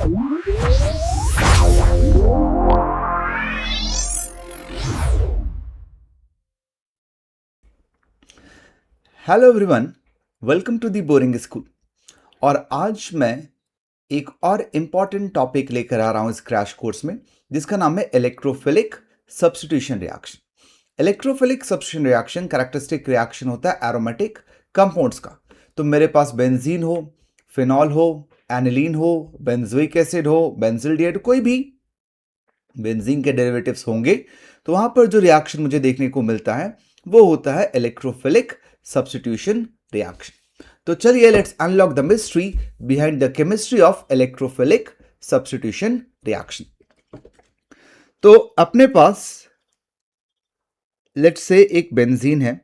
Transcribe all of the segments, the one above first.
Hello everyone, welcome to the boring school. और आज मैं एक और इम्पॉर्टेंट टॉपिक लेकर आ रहा हूं इस क्रैश कोर्स में, जिसका नाम है electrophilic substitution reaction. Electrophilic substitution reaction characteristic reaction होता है एरोमेटिक कंपाउंड्स का। तो मेरे पास बेंजीन हो, फिनॉल हो, एनिलीन हो, बेंजोइक एसिड हो, बेंजिल डिहाइड, कोई भी बेंजीन के डेरिवेटिव्स होंगे, तो वहां पर जो रिएक्शन मुझे देखने को मिलता है वो होता है इलेक्ट्रोफिलिक सब्स्टिट्यूशन रिएक्शन। तो चलिए let's unlock the mystery behind the chemistry of electrophilic substitution reaction. तो अपने पास लेट्स से एक बेंजीन है।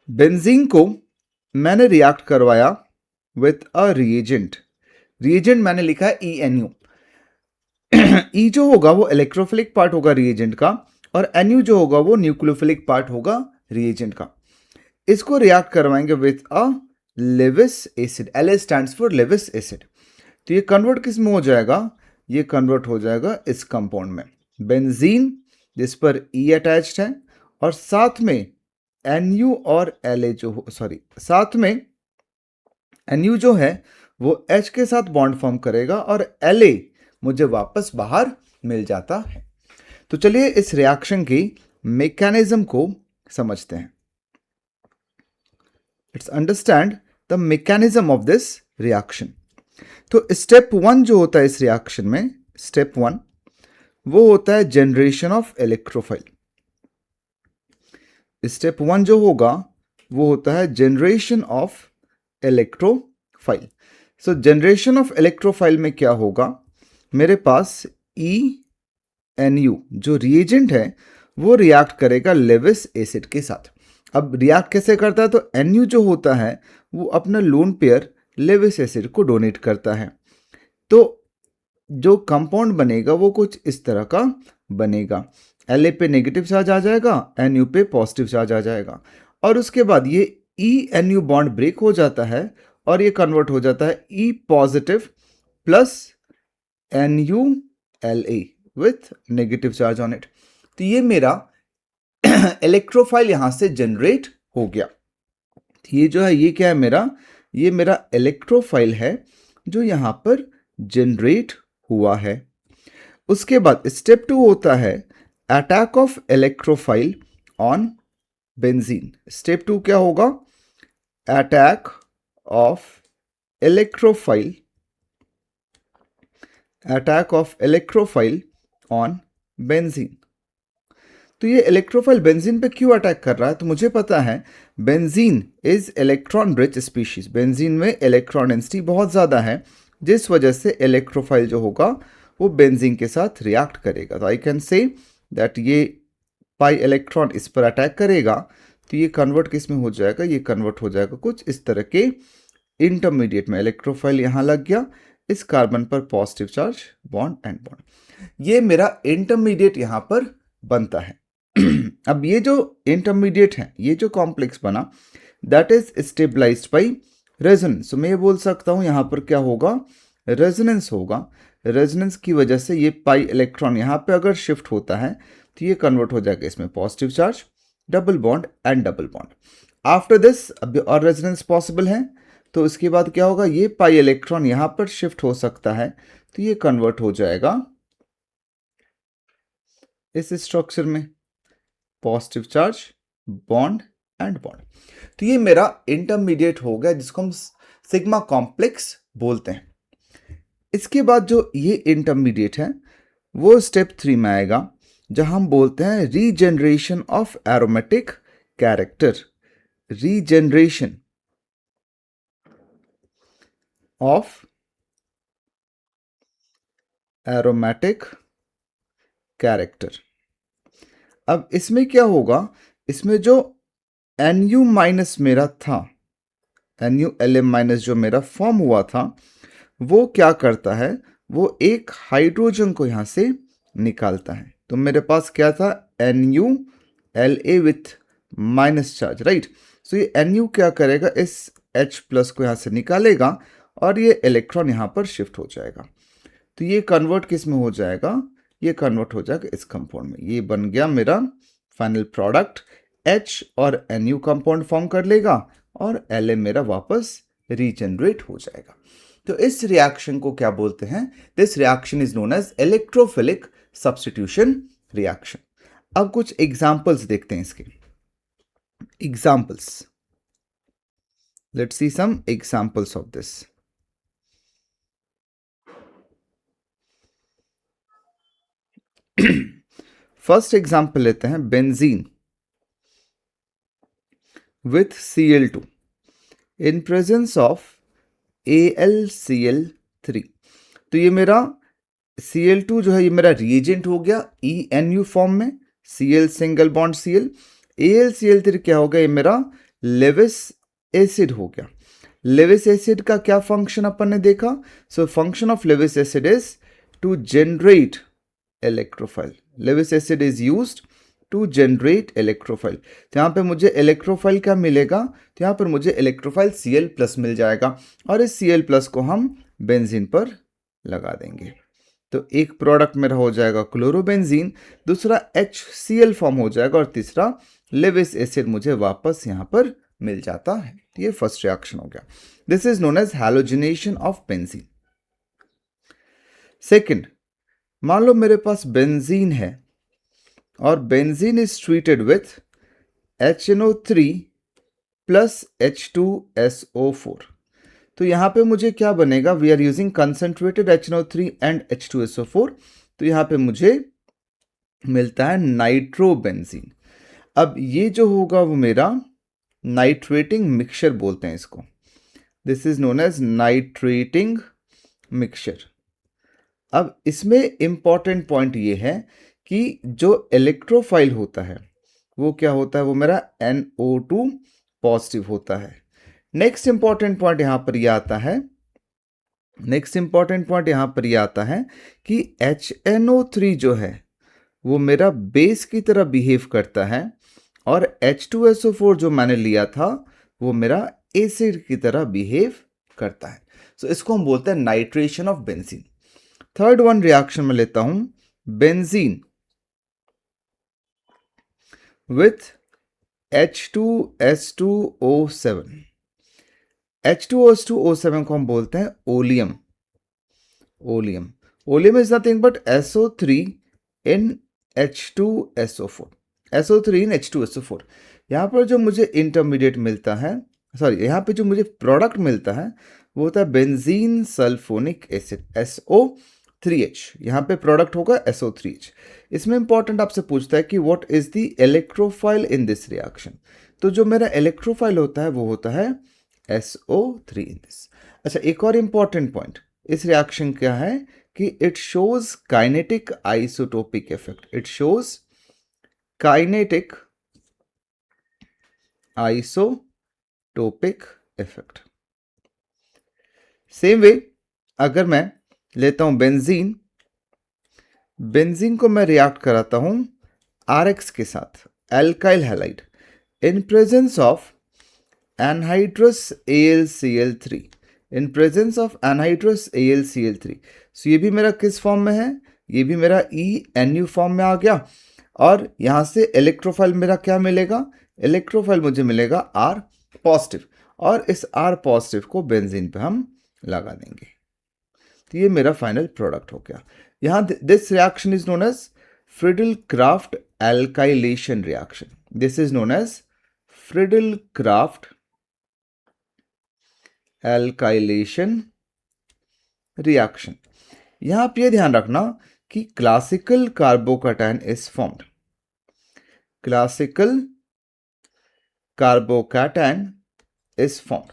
बेंजीन को मैंने रिएक्ट करवाया विथ अ रिएजेंट। रिएजेंट मैंने लिखा है ENU। ई जो होगा वो इलेक्ट्रोफिलिक पार्ट होगा रिएजेंट का, और NU जो होगा वो न्यूक्लियोफिलिक पार्ट होगा रिएजेंट का। इसको रिएक्ट करवाएंगे with a Lewis acid. LA stands for Lewis acid. तो ये कन्वर्ट किस में हो जाएगा? ये कन्वर्ट हो जाएगा इस कंपाउंड में, बेंजीन जिस पर E अटैच्ड है, और साथ में NU और LA साथ में NU जो है वो H के साथ बॉन्ड फॉर्म करेगा और LA मुझे वापस बाहर मिल जाता है। तो चलिए इस रिएक्शन की मैकेनिज्म को समझते हैं। Let's understand the mechanism of this reaction. तो स्टेप 1 जो होता है इस रिएक्शन में, स्टेप 1 वो होता है जनरेशन ऑफ इलेक्ट्रोफाइल। स्टेप 1 जो होगा वो होता है generation of electrophile. So generation of electrophile में क्या होगा? मेरे पास ENU जो रिएजेंट है वो रिएक्ट करेगा लेविस एसिड के साथ। अब रिएक्ट कैसे करता है? तो NU जो होता है वो अपना लोन पेयर लेविस एसिड को डोनेट करता है। तो जो कंपाउंड बनेगा वो कुछ इस तरह का बनेगा। LA पे नेगेटिव चार्ज आ जाएगा, NU पे पॉजिटिव चार्ज आ जाएगा, और उसके बाद ये ENU बॉन्ड ब्रेक हो जाता है और ये कन्वर्ट हो जाता है E positive plus NuLA with negative charge on it. तो ये मेरा इलेक्ट्रोफाइल यहां से जनरेट हो गया। ये जो है ये क्या है मेरा? ये मेरा इलेक्ट्रोफाइल है जो यहां पर जनरेट हुआ है। उसके बाद स्टेप 2 होता है attack of electrophile on benzene. Step 2 क्या होगा? Attack of electrophile on benzene. तो ये इलेक्ट्रोफाइल बेंजीन पे क्यों अटैक कर रहा है? तो मुझे पता है benzene is electron rich species. Benzene में इलेक्ट्रॉन डेंसिटी बहुत ज़्यादा है, जिस वजह से इलेक्ट्रोफाइल जो होगा वो बेंजीन के साथ रिएक्ट करेगा। तो आई कैन से दैट ये पाई इलेक्ट्रॉन इस पर अटैक करेगा, तो ये कन्वर्ट किस में हो जाएगा? ये कन्वर्ट हो जाएगा कुछ इस तरह के इंटरमीडिएट में। इलेक्ट्रोफाइल यहाँ लग गया, इस कार्बन पर positive charge, bond and bond. ये मेरा इंटरमीडिएट यहाँ पर बनता है। अब ये जो इंटरमीडिएट है, ये जो कॉम्प्लेक्स बना, that is stabilised by resonance. तो मैं ये बोल सकता हूँ यहाँ पर क्या होगा? रेजोनेंस होगा। रेजोनेंस की वजह से ये पाई इलेक्ट्रॉन यहाँ पे अगर शिफ्ट होता है तो ये कन्वर्ट हो जाएगा इसमें positive charge, double bond and double bond. After this अब और रेजोनेंस पॉसिबल है, तो इसके बाद क्या होगा? ये पाई इलेक्ट्रॉन यहाँ पर शिफ्ट हो सकता है, तो ये कन्वर्ट हो जाएगा इस स्ट्रक्चर में, positive charge, bond and bond. तो ये मेरा इंटरमीडिएट हो गया, जिसको हम सिग्मा कॉम्प्लेक्स बोलते हैं। इसके बाद जो ये इंटरमीडिएट है वो स्टेप 3 में आएगा, जहां हम बोलते हैं regeneration of aromatic character. Regeneration of aromatic character. अब इसमें क्या होगा? इसमें जो NU माइनस मेरा था, NuLm माइनस जो मेरा फॉर्म हुआ था, वो क्या करता है? वो एक हाइड्रोजन को यहां से निकालता है। तो मेरे पास क्या था? NuLa with minus charge, right. So ये NU क्या करेगा? इस H प्लस को यहाँ से निकालेगा और ये इलेक्ट्रॉन यहाँ पर शिफ्ट हो जाएगा। तो ये कन्वर्ट किस में हो जाएगा, ये कन्वर्ट हो जाएगा इस कंपाउंड में। ये बन गया मेरा फाइनल प्रोडक्ट। H और Nu कंपाउंड फॉर्म कर लेगा और Ln मेरा वापस रीजनरेट हो जाएगा। तो इस रिएक्शन को क्या बोलते हैं, this reaction is known as electrophilic substitution reaction. अब कुछ एग्जांपल्स देखते हैं इसके। Examples, let's see some examples of this. First example लेते हैं benzene with Cl2 in presence of AlCl3। तो ये मेरा Cl2 जो है ये मेरा रिएजेंट हो गया ENU फॉर्म में, Cl single bond Cl। AlCl3 क्या हो गया, ये मेरा लेविस एसिड हो गया। लेविस एसिड का क्या फंक्शन अपन ने देखा, so function of Lewis acid is to generate electrophile. Lewis acid is used to generate electrophile. तो यहाँ पे मुझे इलेक्ट्रोफाइल क्या मिलेगा, तो यहाँ पर मुझे इलेक्ट्रोफाइल Cl प्लस मिल जाएगा और इस Cl प्लस को हम बेंजीन पर लगा देंगे। तो एक प्रोडक्ट मेरा हो जाएगा क्लोरोबेंजीन, दूसरा HCl फॉर्म हो जाएगा और तीसरा लेविस एसिड मुझे वापस यहाँ पर मिल जाता है। ये फर्स्ट रिएक्शन हो गया। This is known as halogenation of benzene. Second, मान लो मेरे पास बेंजीन है और benzene is treated with HNO3 plus H2SO4। तो यहाँ पे मुझे क्या बनेगा, we are using concentrated HNO3 and H2SO4। तो यहाँ पे मुझे मिलता है नाइट्रोबेंजीन। अब ये जो होगा वो मेरा नाइट्रेटिंग मिक्सचर बोलते हैं इसको। This is known as nitrating mixture. अब इसमें इंपॉर्टेंट पॉइंट ये है कि जो इलेक्ट्रोफाइल होता है वो क्या होता है, वो मेरा NO2 पॉजिटिव होता है। नेक्स्ट इंपॉर्टेंट पॉइंट यहाँ पर ये आता है, नेक्स्ट इंपॉर्टेंट पॉइंट यहाँ पर ये आता है कि HNO3 जो है वो मेरा बेस की तरह बिहेव करता है और H2SO4 जो मैंने लिया था वो मेरा एसिड की तरह बिहेव करता है। सो इसको हम बोलते हैं nitration of benzene. Third one reaction में लेता हूं बेंजीन with H2S2O7। H2S2O7 को हम बोलते हैं oleum. Oleum is nothing but SO3 in H2SO4। SO3 in H2SO4। यहाँ पर जो मुझे इंटरमीडिएट मिलता है, सॉरी यहाँ पे जो मुझे प्रोडक्ट मिलता है वो होता है बेंजीन सल्फोनिक एसिड SO3H। यहाँ पे प्रोडक्ट होगा SO3H। इसमें इंपॉर्टेंट आपसे पूछता है कि what is the electrophile in this reaction. तो जो मेरा इलेक्ट्रोफाइल होता है वो होता है SO3 इन दिस। अच्छा, एक और इंपॉर्टेंट पॉइंट इस रिएक्शन क्या है कि it shows kinetic isotopic effect. It shows kinetic isotopic effect. Same way अगर मैं लेता हूं बेंजीन, बेंजीन को मैं रिएक्ट कराता हूं RX के साथ, alkyl halide, in presence of anhydrous AlCl3। In presence of anhydrous AlCl3। सो ये भी मेरा किस फॉर्म में है, ये भी मेरा ENU फॉर्म में आ गया और यहां से इलेक्ट्रोफाइल मेरा क्या मिलेगा, इलेक्ट्रोफाइल मुझे मिलेगा R पॉजिटिव और इस R पॉजिटिव को बेंजीन पे हम लगा देंगे। तो ये मेरा फाइनल प्रोडक्ट हो गया। यहाँ this reaction is known as Friedel Crafts alkylation reaction. This is known as Friedel Crafts alkylation reaction. यहाँ आप ये ध्यान रखना कि classical carbocation is formed. Classical carbocation is formed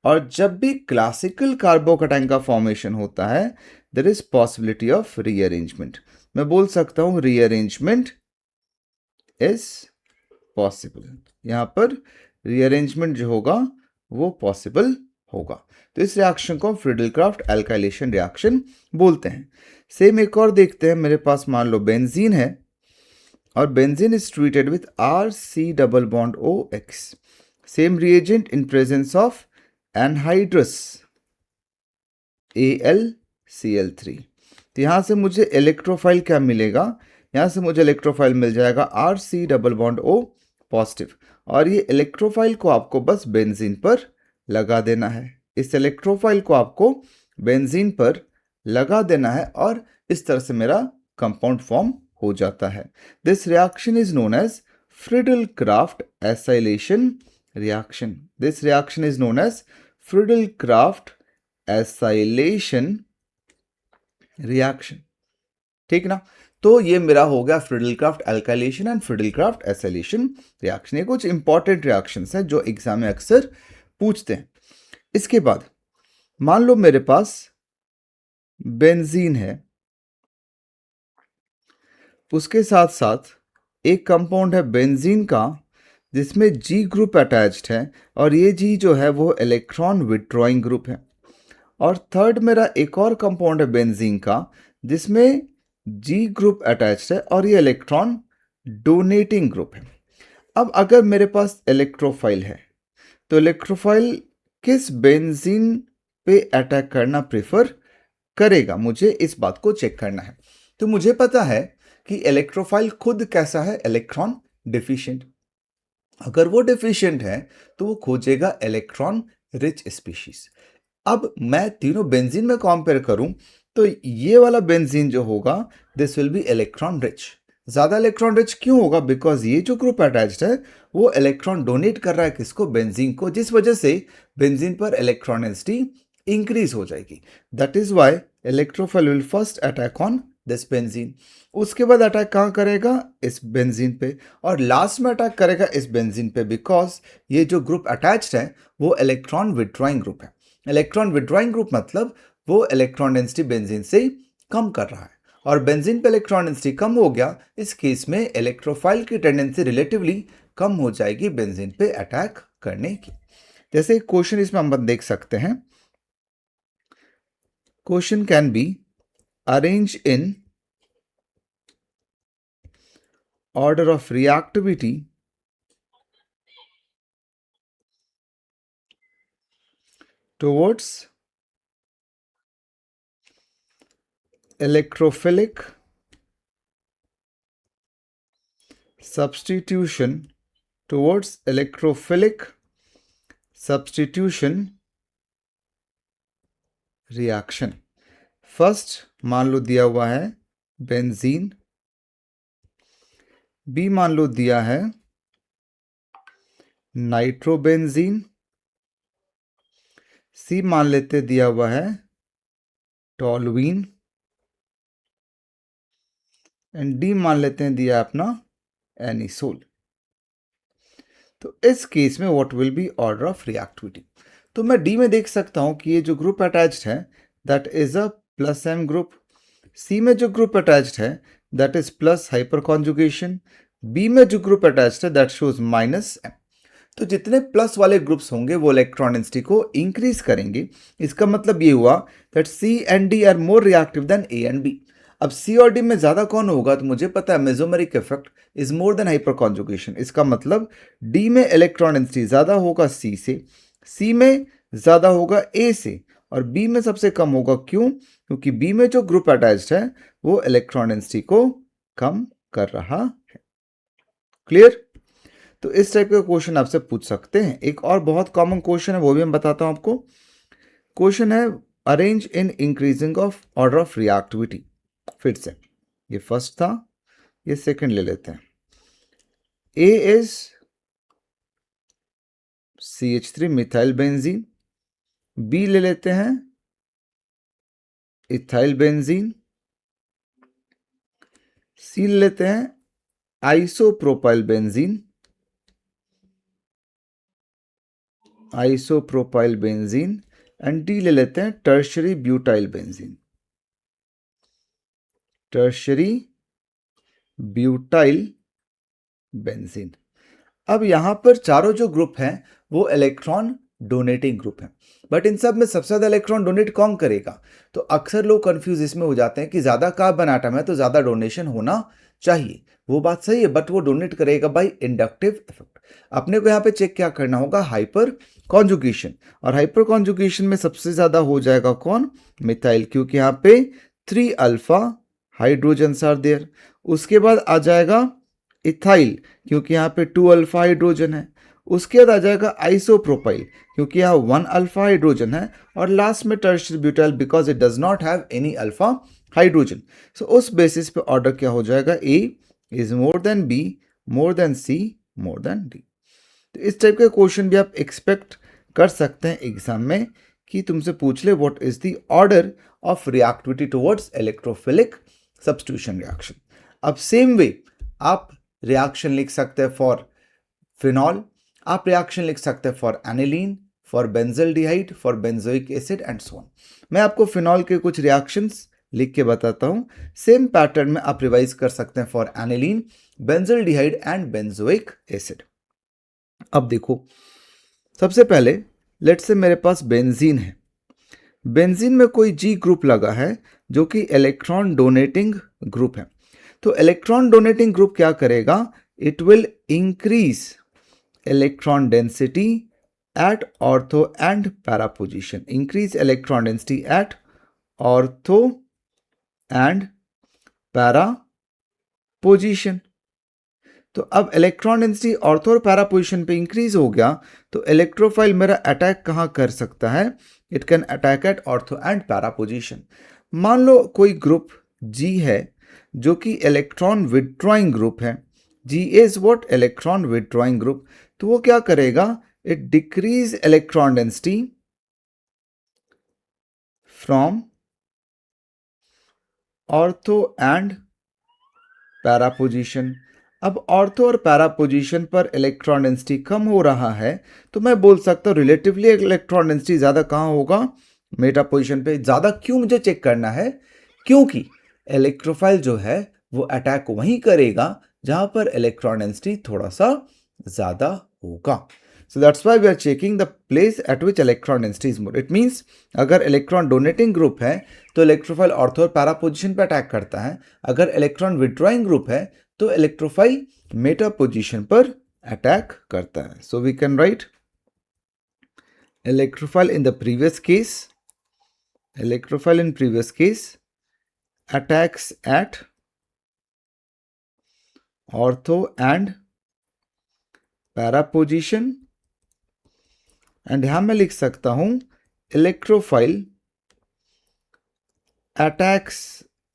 और जब भी क्लासिकल कार्बोकैटायन का फॉर्मेशन होता है there is possibility of rearrangement. मैं बोल सकता हूं रीअरेंजमेंट इज पॉसिबल। यहां पर रीअरेंजमेंट जो होगा वो पॉसिबल होगा। तो इस रिएक्शन को फ्रिडल क्राफ्ट एल्काइलेशन रिएक्शन बोलते हैं। सेम एक और देखते हैं, मेरे पास मान लो बेंजीन है और benzene is treated with RC double bond OX। Same reagent in presence of anhydrous AlCl3। तो यहाँ से मुझे इलेक्ट्रोफाइल क्या मिलेगा, यहाँ से मुझे इलेक्ट्रोफाइल मिल जाएगा RC double bond O positive, और ये इलेक्ट्रोफाइल को आपको बस बेंजीन पर लगा देना है। इस इलेक्ट्रोफाइल को आपको बेंजीन पर लगा देना है और इस तरह से मेरा कंपाउंड फॉर्म हो जाता है। This reaction is known as Friedel Crafts acylation reaction. This reaction is known as Friedel Crafts acylation reaction. ठीक ना, तो ये मेरा हो गया Friedel Crafts alkylation and Friedel Crafts acylation reaction. ये कुछ इंपॉर्टेंट रिएक्शंस हैं जो एग्जाम में अक्सर पूछते हैं। इसके बाद मान लो मेरे पास बेंजीन है, उसके साथ साथ एक कंपाउंड है बेंजीन का जिसमें G ग्रुप अटैच्ड है, और ये G जो है वो इलेक्ट्रॉन विथड्रॉइंग ग्रुप है। और थर्ड मेरा एक और कंपाउंड है बेंजीन का जिसमें G ग्रुप अटैच्ड है और ये इलेक्ट्रॉन डोनेटिंग ग्रुप है। अब अगर मेरे पास इलेक्ट्रोफाइल है तो इलेक्ट्रोफाइल किस बेंजीन पे अटैक करना प्रेफर करेगा, मुझे इस बात को चेक करना है। तो मुझे पता है कि इलेक्ट्रोफाइल खुद कैसा है, इलेक्ट्रॉन डिफिशिएंट। अगर वो डिफिशिएंट है तो वो खोजेगा इलेक्ट्रॉन रिच स्पीशीज। अब मैं तीनों बेंजीन में कंपेयर करूं तो ये वाला बेंजीन जो होगा this will be electron rich. ज्यादा इलेक्ट्रॉन रिच क्यों होगा, बिकॉज ये जो ग्रुप अटैच्ड है वो इलेक्ट्रॉन डोनेट कर रहा है किसको, बेंजीन को, जिस वजह से बेंजीन पर इलेक्ट्रॉन डेंसिटी इंक्रीज हो जाएगी। That is why electrophile will first attack on this benzene. उसके बाद अटैक कहाँ करेगा, इस बेंजीन पे, और लास्ट में अटैक करेगा इस बेंजीन पे, बिकॉज ये जो ग्रुप अटैच्ड है वो इलेक्ट्रॉन विथड्रॉइंग ग्रुप है। इलेक्ट्रॉन विथड्रॉइंग ग्रुप मतलब वो इलेक्ट्रॉन डेंसिटी बेंजीन से कम कर रहा है, और बेंजीन पे इलेक्ट्रॉन डेंसिटी कम हो गया, इस केस में इलेक्ट्रोफाइल की टेंडेंसी रिलेटिवली कम हो जाएगी बेंजीन पे अटैक करने की। जैसे क्वेश्चन इसमें हम देख सकते हैं, question can be arrange in order of reactivity towards electrophilic substitution reaction। First मान लो दिया हुआ है बेंजीन, बी मान लो दिया है नाइट्रोबेंजीन, सी मान लेते दिया हुआ है टॉलुईन, एंड डी मान लेते हैं दिया अपना एनिसोल। तो इस केस में what will be order of reactivity. तो मैं डी में देख सकता हूं कि ये जो ग्रुप अटैच्ड है that is a plus M group, C में जो ग्रुप अटैच्ड है that is plus hyperconjugation, B में जो ग्रुप अटैच्ड है दैट शोज माइनस एम। तो जितने प्लस वाले ग्रुप्स होंगे वो इलेक्ट्रॉन डेंसिटी को इंक्रीज करेंगे। इसका मतलब ये हुआ that C and D are more reactive than A and B. अब सी और डी में ज्यादा कौन होगा, तो मुझे पता है mesomeric effect is more then hyper conjugation. इसका मतलब डी में इलेक्ट्रॉन डेंसिटी ज्यादा होगा सी से, सी में ज्यादा होगा ए से, और बी में सबसे कम होगा। क्यों, क्योंकि बी में जो ग्रुप अटैच्ड है वो इलेक्ट्रॉन डेंसिटी को कम कर रहा है। क्लियर। तो इस टाइप का क्वेश्चन आपसे पूछ सकते हैं। एक और बहुत कॉमन क्वेश्चन है वो भी मैं बताता हूं आपको। क्वेश्चन है arrange in increasing of order of reactivity. फिर से ये फर्स्ट था, ये सेकंड ले लेते हैं। A is CH3 methyl benzene, B ले लेते हैं इथाइल बेंजीन, सी ले लेते हैं आइसोप्रोपाइल बेंजीन, एंड डी ले लेते हैं टर्शरी ब्यूटाइल बेंजीन, अब यहां पर चारों जो ग्रुप हैं वो इलेक्ट्रॉन डोनेटिंग ग्रुप हैं, बट इन सब में सबसे ज्यादा इलेक्ट्रॉन डोनेट कौन करेगा। तो अक्सर लोग कंफ्यूज इसमें हो जाते हैं कि ज्यादा कार्बन एटम है तो ज्यादा डोनेशन होना चाहिए। वो बात सही है, बट वो डोनेट करेगा बाय इंडक्टिव इफेक्ट। अपने को यहाँ पे चेक क्या करना होगा, हाइपर कॉन्जुगेशन, और हाइपर कॉन्जुगेशन में सबसे ज़्यादा हो जाएगा कौन, मिथाइल, क्योंकि यहाँ पे 3 अल्फा हाइड्रोजन्स आर देयर। उसके बाद आ जाएगा इथाइल, क्योंकि यहाँ पे 2 अल्फा हाइड्रोजन है। उसके बाद आ जाएगा आइसोप्रोपाइल, क्योंकि यहाँ 1 अल्फा हाइड्रोजन है। और लास्ट में tertiary butyl, because it does not have any alpha hydrogen. So उस बेसिस पे ऑर्डर क्या हो जाएगा, A is more than B, more than C, more than D. तो इस टाइप के क्वेश्चन भी आप एक्सपेक्ट कर सकते हैं एग्जाम में कि तुमसे पूछ ले what is the order of reactivity towards electrophilic substitution reaction. अब सेम वे आप रिएक्शन लिख सकते हैं फॉर फिनॉल, आप रिएक्शन लिख सकते हैं for aniline, for benzaldehyde, for benzoic acid and so on. मैं आपको फिनॉल के कुछ रिएक्शंस लिख के बताता हूं। सेम पैटर्न में आप रिवाइज कर सकते हैं for aniline, benzaldehyde and benzoic acid. अब देखो, सबसे पहले लेट्स से मेरे पास बेंजीन है। बेंजीन में कोई जी ग्रुप लगा है जो कि इलेक्ट्रॉन डोनेटिंग ग्रुप है। तो इलेक्ट्रॉन डोनेटिंग ग्रुप क्या करेगा, it will increase electron density at ortho and para position, increase electron density at ortho and para position. तो अब इलेक्ट्रॉन डेंसिटी ऑर्थो और पैरा पोजीशन पे इंक्रीज हो गया, तो इलेक्ट्रोफाइल मेरा अटैक कहाँ कर सकता है, it can attack eight ortho and para position. मान लो कोई ग्रुप जी है जो कि इलेक्ट्रॉन विड्रॉइंग ग्रुप है, G is what, electron withdrawing group. तो वो क्या करेगा, it decreases electron density from ortho and para position. अब ऑर्थो और पैरा पोजीशन पर इलेक्ट्रॉन डेंसिटी कम हो रहा है, तो मैं बोल सकता हूँ रिलेटिवली इलेक्ट्रॉन डेंसिटी ज़्यादा कहाँ होगा, मेटा पोजीशन पे ज़्यादा। क्यों मुझे चेक करना है, क्योंकि इलेक्ट्रोफाइल जो है वो अटैक वहीं करेगा जहाँ पर इलेक्ट्रॉन डेंसिटी थोड़ा सा ज़्यादा होगा। So that's why we are checking the place at which electron density is more. It means अगर इलेक्ट्रॉन डोनेटिंग ग्रुप है तो इलेक्ट्रोफाइल ऑर्थो और पैरा पोजीशन पे अटैक करता है, अगर इलेक्ट्रॉन विड्रॉइंग ग्रुप है तो इलेक्ट्रोफाइल मेटा पोजीशन पर अटैक करता है। So we can write electrophile in the previous case, electrophile in previous case attacks at ortho and para position, and यहां मैं लिख सकता हूं electrophile attacks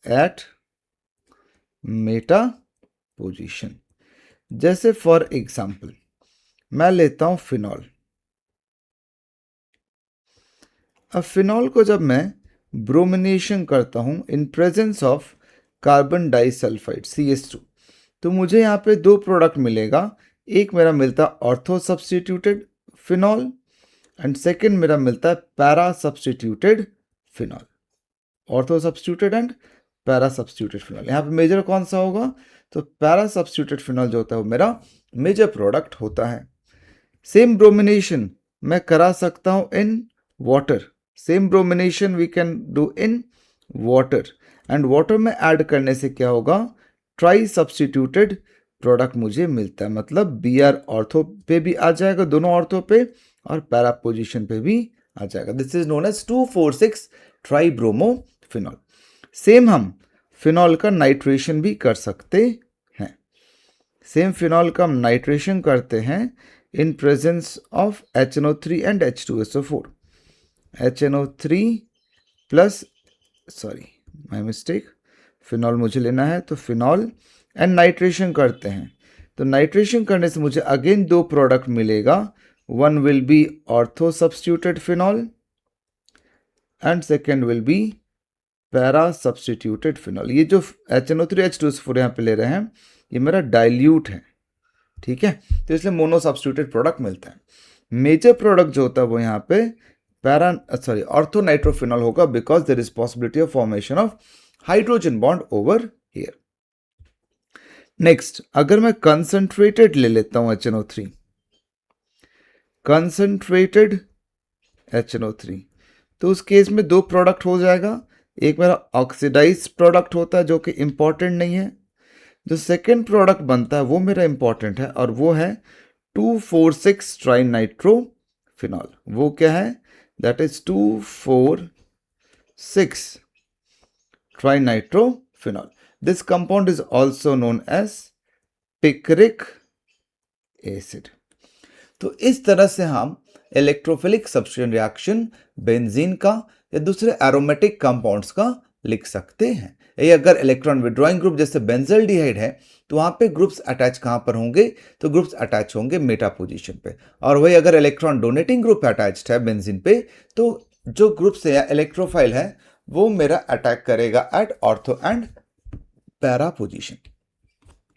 at meta position. जैसे फॉर एग्जांपल मैं लेता हूं फिनॉल। अब फिनॉल को जब मैं ब्रोमिनेशन करता हूं in presence of carbon disulphide CH2, तो मुझे यहाँ पे दो प्रोडक्ट मिलेगा। एक मेरा मिलता है ortho substituted phenol and second मेरा मिलता है para substituted phenol, ortho substituted and para substituted phenol. यहाँ पे मेजर कौन सा होगा, तो पैरा सब्स्टिट्यूटेड फिनॉल जो होता है वो मेरा मेजर प्रोडक्ट होता है। सेम ब्रोमिनेशन मैं करा सकता हूँ in water, same bromination we can do in water, and water में ऐड करने से क्या होगा, ट्राई सब्स्टिट्यूटेड प्रोडक्ट मुझे मिलता है। मतलब Br ऑर्थो पे भी आ जाएगा, दोनों ऑर्थो पे, और पैरा पोजीशन पे भी आ जाएगा। This is known as 2,4,6 tribromophenol. Same हम फिनॉल का नाइट्रेशन भी कर सकते हैं। सेम फिनॉल का हम नाइट्रेशन करते हैं in presence of HNO3 and H2SO4। HNO3 plus, sorry my mistake, phenol मुझे लेना है, तो फिनॉल एंड नाइट्रेशन करते हैं। तो नाइट्रेशन करने से मुझे अगेन दो प्रोडक्ट मिलेगा, one will be ortho substituted phenol and second will be para substituted phenol. ये जो HNO3 H2SO4 यहाँ पे ले रहे हैं ये मेरा डाइल्यूट है, ठीक है, तो इसलिए मोनो सब्स्टिट्यूटेड प्रोडक्ट मिलता है। मेजर प्रोडक्ट जो होता है वो यहाँ पे ऑर्थो नाइट्रोफिनॉल होगा, because there is possibility of formation of hydrogen bond over here. Next, अगर मैं कंसंट्रेटेड ले लेता हूं HNO3, कंसंट्रेटेड HNO3, तो उस केस में दो प्रोडक्ट हो जाएगा। एक मेरा ऑक्सीडाइज प्रोडक्ट होता है जो कि इंपॉर्टेंट नहीं है, जो सेकेंड प्रोडक्ट बनता है वो मेरा इंपॉर्टेंट है, और वो है 2,4,6 ट्राइनाइट्रोफिनॉल। वो क्या है? That is 2,4,6 trinitrophenol. This compound is also known as picric acid. तो इस तरह से हम इलेक्ट्रोफिलिक सब्स्टिट्यूशन रिएक्शन बेंजीन का या दूसरे एरोमेटिक कंपाउंड्स का लिख सकते हैं। ये अगर इलेक्ट्रॉन विड्रॉइंग ग्रुप जैसे बेंजल्डिहाइड है तो वहां पे ग्रुप्स अटैच कहां पर होंगे? तो ग्रुप्स अटैच होंगे मेटा पोजीशन पे। और वही अगर इलेक्ट्रॉन डोनेटिंग ग्रुप अटैच्ड है बेंजीन पे तो जो ग्रुप्स है या इलेक्ट्रोफाइल है वो मेरा अटैक करेगा at ortho and para position.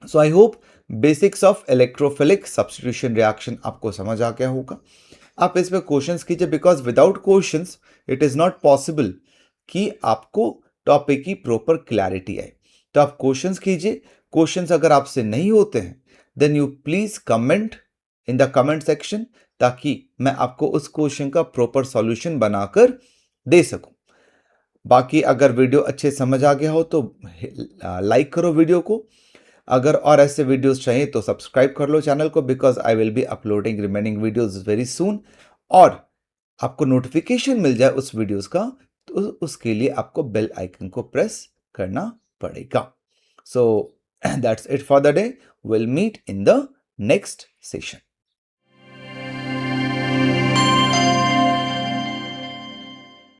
So I hope basics of electrophilic substitution reaction आपको समझ आ गया होगा। आप इस पे क्वेश्चंस कीजिए, because without questions it is not possible कि आपको टॉपिक की प्रॉपर क्लैरिटी आए। तो आप क्वेश्चंस कीजिए। क्वेश्चंस अगर आपसे नहीं होते हैं then you please comment in the comment section, ताकि मैं आपको उस क्वेश्चन का प्रॉपर सॉल्यूशन बनाकर दे सकूं। बाकी अगर वीडियो अच्छे समझ आ गया हो तो लाइक करो वीडियो को। अगर और ऐसे वीडियोस चाहिए तो सब्सक्राइब कर लो चैनल को, because I will be uploading remaining videos very soon. और आपको नोटिफिकेशन मिल जाए उस वीडियोस का तो उसके लिए आपको बेल आइकन को प्रेस करना पड़ेगा। So that's it for the day. Will meet in the next session.